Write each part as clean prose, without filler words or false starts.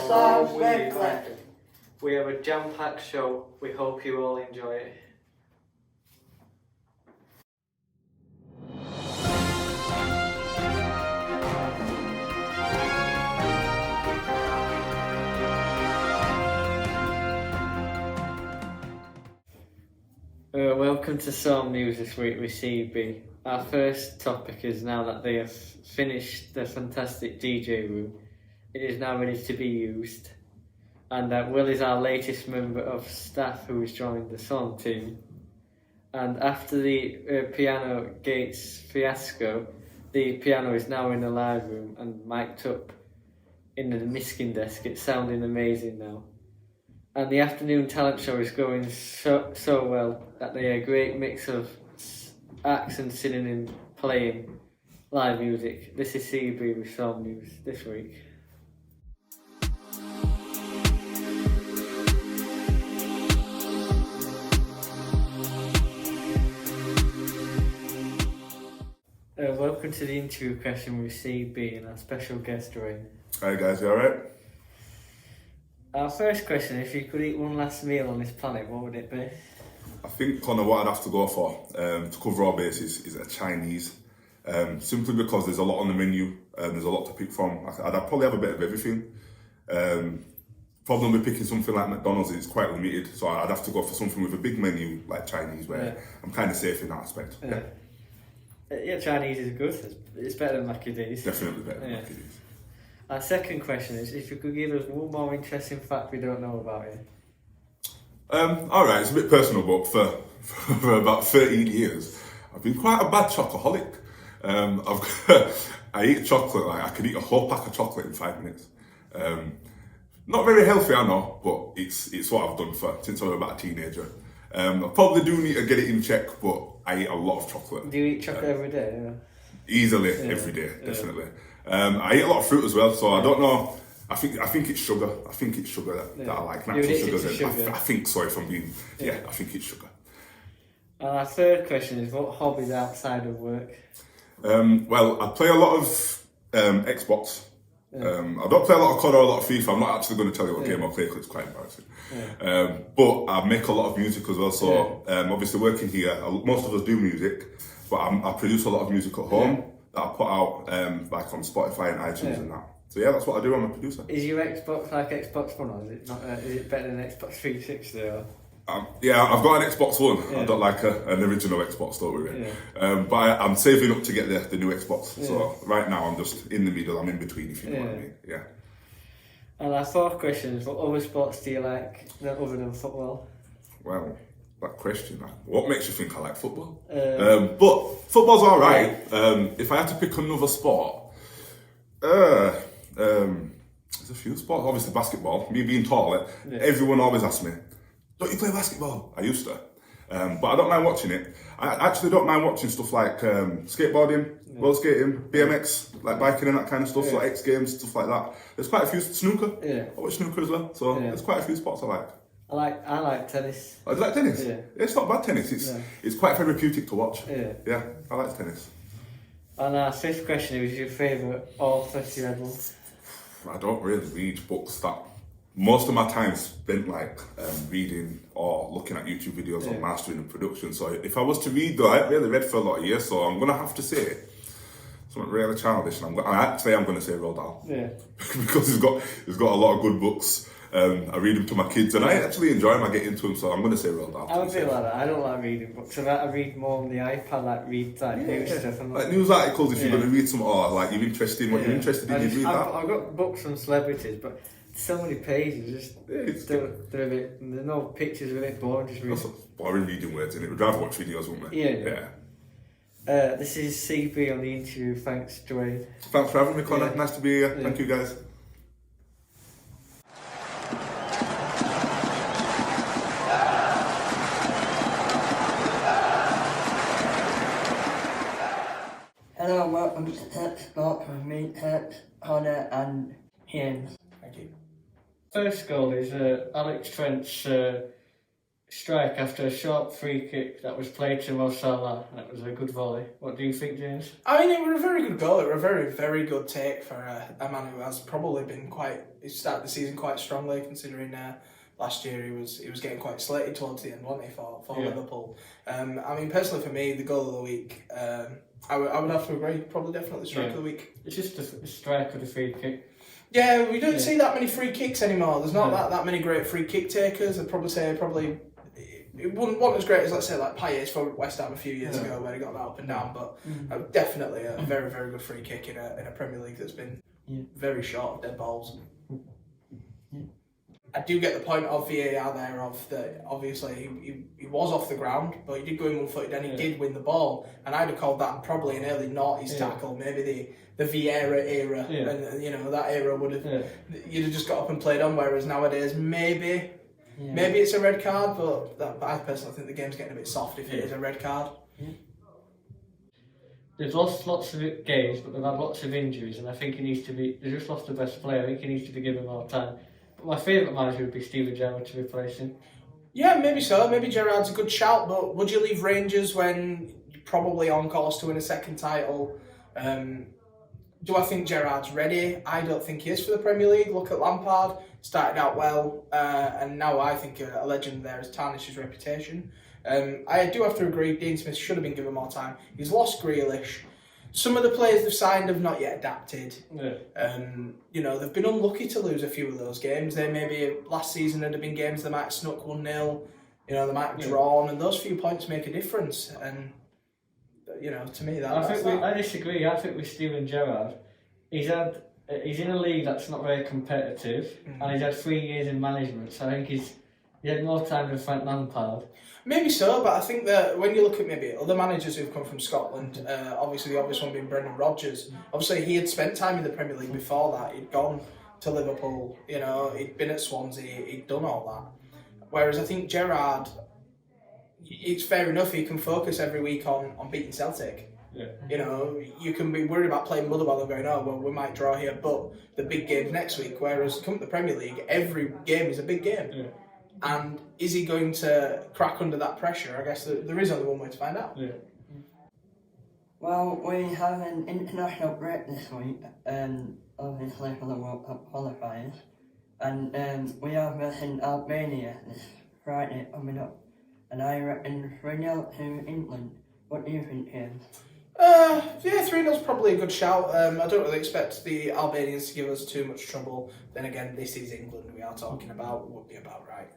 SORM WEEKLY. We have a jam-packed show. We hope you all enjoy it. Welcome to SORM News this week with CB. Our first topic is now that they have finished the fantastic DJ room, it is now ready to be used. And Will is our latest member of staff who has joined the SORM team. And after the piano gates fiasco, the piano is now in the live room and mic'd up in the misking desk. It's sounding amazing now. And the afternoon talent show is going so well that they are a great mix of acts and singing and playing live music. This is CB with SORM News this week. Welcome to the interview question with CB and our special guest, Dwayne. Hi guys, you alright? Our first question, if you could eat one last meal on this planet, what would it be? I think kind of what I'd have to go for to cover all bases is a Chinese. Simply because there's a lot on the menu and there's a lot to pick from. I'd probably have a bit of everything. Problem with picking something like McDonald's is it's quite limited, so I'd have to go for something with a big menu like Chinese where I'm kind of safe in that aspect. Yeah, Chinese is good. It's better than Mackie D's. Definitely better than Mackie D's. Our second question is, if you could give us one more interesting fact we don't know about you. Alright, it's a bit personal, but for about 13 years, I've been quite a bad chocoholic. I eat chocolate, like I could eat a whole pack of chocolate in 5 minutes. Not very healthy, I know, but it's what I've done since I was about a teenager. I probably do need to get it in check, but I eat a lot of chocolate. Do you eat chocolate every day? Yeah. Easily, every day, definitely. I eat a lot of fruit as well, so I don't know. I think it's sugar. I think it's sugar that I like. Natural sugars. I think so. If I'm being, I think it's sugar. And our third question is, what hobbies outside of work? Well, I play a lot of Xbox. I don't play a lot of COD or a lot of FIFA. I'm not actually going to tell you what game I play because it's quite embarrassing. But I make a lot of music as well. So obviously working here, most of us do music, but I produce a lot of music at home that I put out like on Spotify and iTunes and that. So that's what I do. I'm a producer. Is your Xbox like Xbox One, or is it not? Is it better than Xbox 360? Or? I've got an Xbox One. I don't like an original Xbox, don't worry. But I'm saving up to get the new Xbox. So right now I'm just in the middle. I'm in between, if you know what I mean. Yeah. And our fourth question is, what other sports do you like other than football? Well, that question. What makes you think I like football? But football's all right. If I had to pick another sport, there's a few sports. Obviously basketball. Me being tall, everyone always asks me, don't you play basketball? I used to. But I don't mind watching it. I actually don't mind watching stuff like skateboarding, roller skating, BMX, like biking and that kind of stuff, so X Games, stuff like that. There's quite a few, snooker. I watch snooker as well, so there's quite a few sports I like. I like tennis. Oh, do you like tennis? Yeah. It's not bad tennis, it's quite therapeutic to watch. Yeah, I like tennis. And our fifth question is, your favourite author you read one? I don't really read books that... Most of my time spent like reading or looking at YouTube videos on mastering and production. So if I was to read though, I haven't really read for a lot of years, so I'm going to have to say something really childish. And I'm going to say Roald Dahl. Because he's got a lot of good books. I read them to my kids and I actually enjoy them, I get into them, so I'm going to say Roald Dahl. I'm a bit like that. I don't like reading books. I read more on the iPad, read news stuff. Like news articles, if you're going to read some, or like you're interested in what you're interested in, you read that. I've got books on celebrities, but so many pages, they're a bit, there's no pictures, a bit boring, just reading. Boring reading words, innit? We'd rather watch videos, wouldn't we? Yeah. This is CB on the interview. Thanks, Dwayne. Thanks for having me, Connor. Nice to be here. Thank you, guys. Hello and welcome to Tech Sport with me, Tech, Connor and Ian. Thank you. First goal is Alex Trent's strike after a short free kick that was played to Mo Salah, and it was a good volley. What do you think, James? I mean, it was a very good goal. It was a very, very good take for a man who has probably been he started the season quite strongly, considering last year he was getting quite slated towards the end, wasn't he, for Liverpool. I mean, personally for me, the goal of the week, I would have to agree, probably definitely strike of the week. It's just a strike of the free kick. Yeah, we don't see that many free kicks anymore. There's not that many great free kick takers. I'd probably say it wasn't as great as, let's say, like Payet's for West Ham a few years ago, where he got that up and down, but definitely a very, very good free kick in a Premier League that's been very short of dead balls. I do get the point of VAR there of that. Obviously he was off the ground, but he did go in one-footed and he did win the ball, and I'd have called that probably an early noughties tackle, maybe the Vieira era, and that era would have you'd have just got up and played on, whereas nowadays maybe it's a red card, but I personally think the game's getting a bit soft if it is a red card. They've lost lots of games, but they've had lots of injuries, and I think they've just lost the best player. I think he needs to be given more time. But my favourite manager would be Steven Gerrard to replace him. Yeah, maybe so. Maybe Gerrard's a good shout, but would you leave Rangers when you're probably on course to win a second title? Do I think Gerrard's ready? I don't think he is for the Premier League. Look at Lampard, started out well, and now I think a legend there has tarnished his reputation. I do have to agree, Dean Smith should have been given more time. He's lost Grealish. Some of the players they've signed have not yet adapted. They've been unlucky to lose a few of those games. They maybe last season had been games they might have snuck 1-0. They might have drawn, and those few points make a difference. And to me, I disagree. I think with Steven Gerrard, he's in a league that's not very competitive, and he's had 3 years in management. So I think he had more time than Frank Lampard. Maybe so, but I think that when you look at maybe other managers who've come from Scotland, obviously the obvious one being Brendan Rodgers, obviously he had spent time in the Premier League before that. He'd gone to Liverpool, he'd been at Swansea, he'd done all that. Whereas I think Gerrard, it's fair enough, he can focus every week on beating Celtic. You can be worried about playing Motherwell and going, oh, well, we might draw here, but the big game's next week. Whereas come to the Premier League, every game is a big game. And is he going to crack under that pressure? I guess there is only one way to find out. Well, we have an international break this week, obviously for the World Cup qualifiers, and we are versus Albania this Friday coming up, and I reckon 3-0 to England. What do you think, James? 3-0's probably a good shout. I don't really expect the Albanians to give us too much trouble. Then again, this is England we are talking about, would be about right.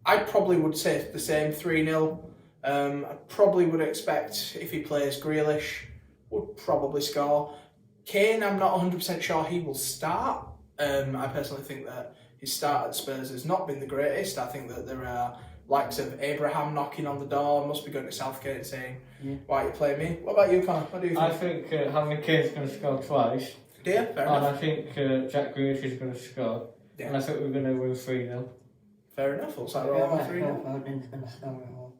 I probably would say the same, 3-0. I probably would expect, if he plays Grealish, would probably score. Kane, I'm not 100% sure he will start. I personally think that his start at Spurs has not been the greatest. I think that there are likes of Abraham knocking on the door, must be going to Southgate and saying, why are you playing me? What about you, Connor? What do you think? I think Harry Kane's going to score twice. Fair enough. And I think Jack Grealish is going to score. And I think we're going to win 3-0. Fair enough. Looks like we're all on 3-0.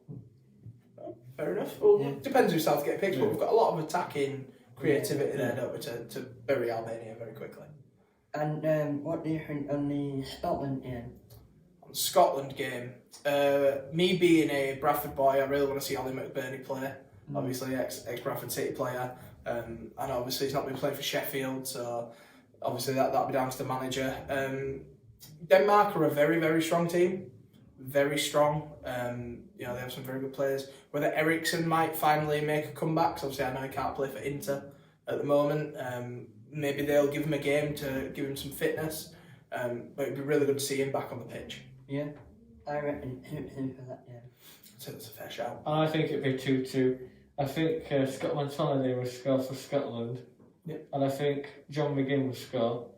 Fair enough. Well, depends who Southgate picks, but we've got a lot of attacking creativity there, don't we, to bury Albania very quickly. And what do you think on the Scotland game? On the Scotland game, me being a Bradford boy, I really want to see Ollie McBurney play. Obviously, ex-Bradford City player, and obviously he's not been playing for Sheffield, so obviously that'll be down to the manager. Denmark are a very, very strong team, very strong. They have some very good players. Whether Eriksson might finally make a comeback, because obviously I know he can't play for Inter at the moment. Maybe they'll give him a game to give him some fitness. But it'd be really good to see him back on the pitch. Yeah, I reckon 2-2 for that game. I'd say that's a fair shout. And I think it'd be 2-2. I think Scott Holiday will score for Scotland. And I think John McGinn will score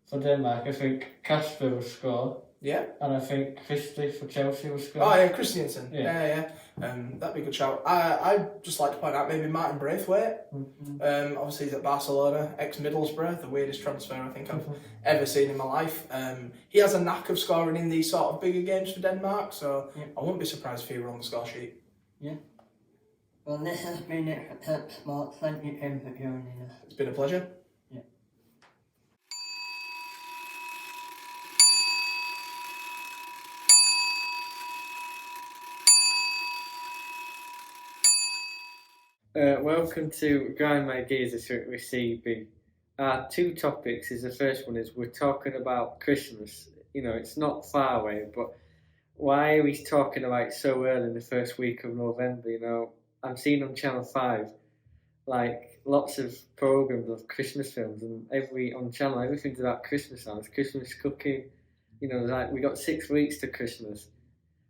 for Denmark. I think Kasper will score. And I think Christie for Chelsea will score. Oh yeah, Christiansen. Yeah. That'd be a good shout. I'd just like to point out maybe Martin Braithwaite. Obviously he's at Barcelona, ex-Middlesbrough, the weirdest transfer I think I've ever seen in my life. He has a knack of scoring in these sort of bigger games for Denmark, so I wouldn't be surprised if he were on the score sheet. Well, this has been it for Tech Sports. Thank you, Tim, for joining us. It's been a pleasure. Welcome to Grind My Gears this week with CB. Our two topics is the first one is we're talking about Christmas. You know, it's not far away, but why are we talking about it so early in the first week of November? You know, I'm seeing on Channel 5 like lots of programs of Christmas films, and everything's about Christmas now. It's Christmas cooking. You know, like we got 6 weeks to Christmas.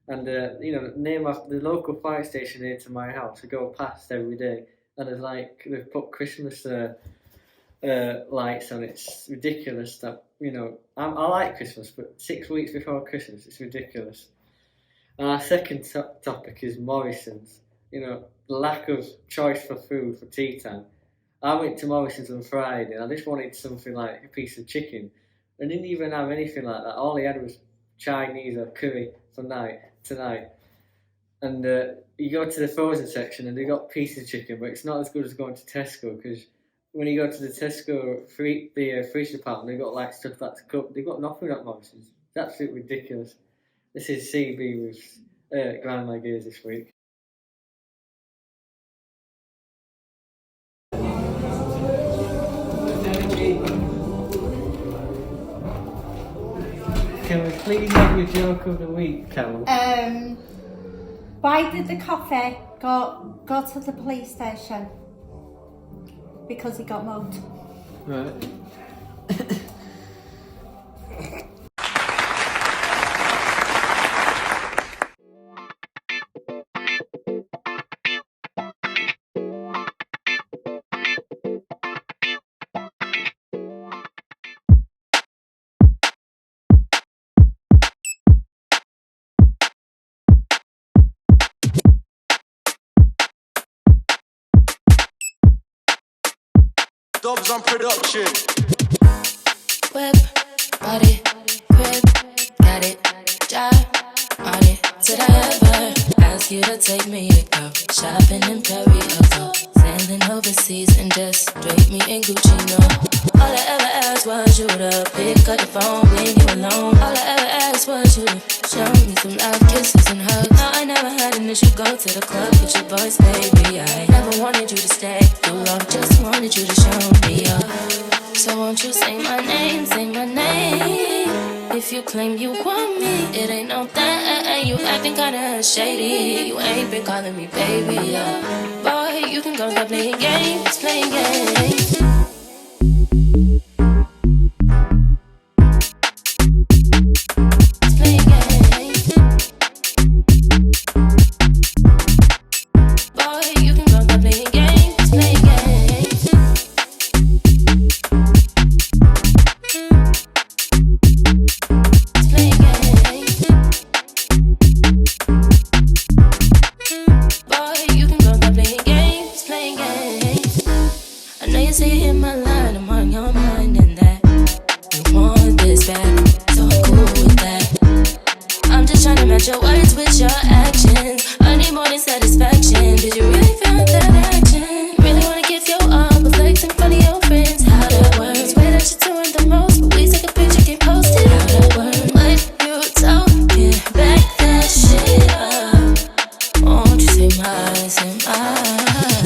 And you know, name off the local fire station here to my house, we go past every day, and there's like they've put Christmas lights on. It's ridiculous that, you know, I like Christmas, but 6 weeks before Christmas, it's ridiculous. Our second topic is Morrison's. You know, the lack of choice for food for tea time. I went to Morrison's on Friday, and I just wanted something like a piece of chicken. They didn't even have anything like that. All he had was Chinese or curry for tonight. And you go to the frozen section and they got pieces of chicken, but it's not as good as going to Tesco, because when you go to the Tesco fridge department, they got like stuff that's cooked. They've got nothing at Morrison's. It's absolutely ridiculous. This is CB with Grind My Gears this week. Can we please have your joke of the week, Carol? Why did the coffee go to the police station? Because he got mugged. Right. Dobbs on production. Whip, body, crib, got it, jive, on it. Did I ever ask you to take me to go shopping in Paris or go sailing overseas and just drape me in Gucci? No, all I ever asked was you to pick up the phone when you alone. All I ever asked was you to show me some loud kisses and hugs. No, I never had an issue. Go to the club with your boys, baby. I never wanted you to stay too long, just wanted you to show me up. So won't you say my name, say my name. If you claim you want me, it ain't no thing. You acting kinda shady. You ain't been calling me baby, boy, you can go stop playing games, playing games. Your words with your actions. I need more than satisfaction. Did you really feel that action? Really wanna give your all, but flex in front of your friends. How that works? Way that you're doing the most, but we take a picture, get posted. How that works? What you talking? Back that shit up. Won't you say mine, say mine?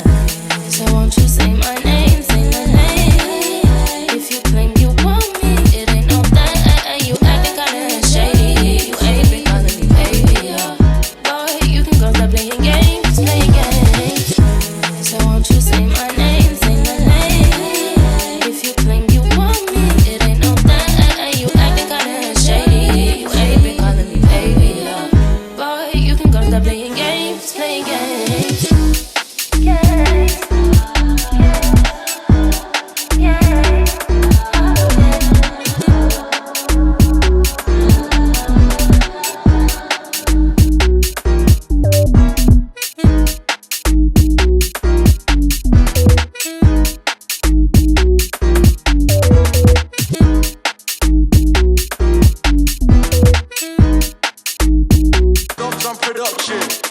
So won't you say my name, say my name? If you claim you want me, it ain't no thing. You acting kinda shady. You ain't been calling me baby, boy, you can go stop playing games, playing games. So won't you say my name, say my name? If you claim you want me, it ain't no thing. You acting kinda shady. You ain't been calling me baby, boy, you can go stop playing games, playing games. Dobbs on production.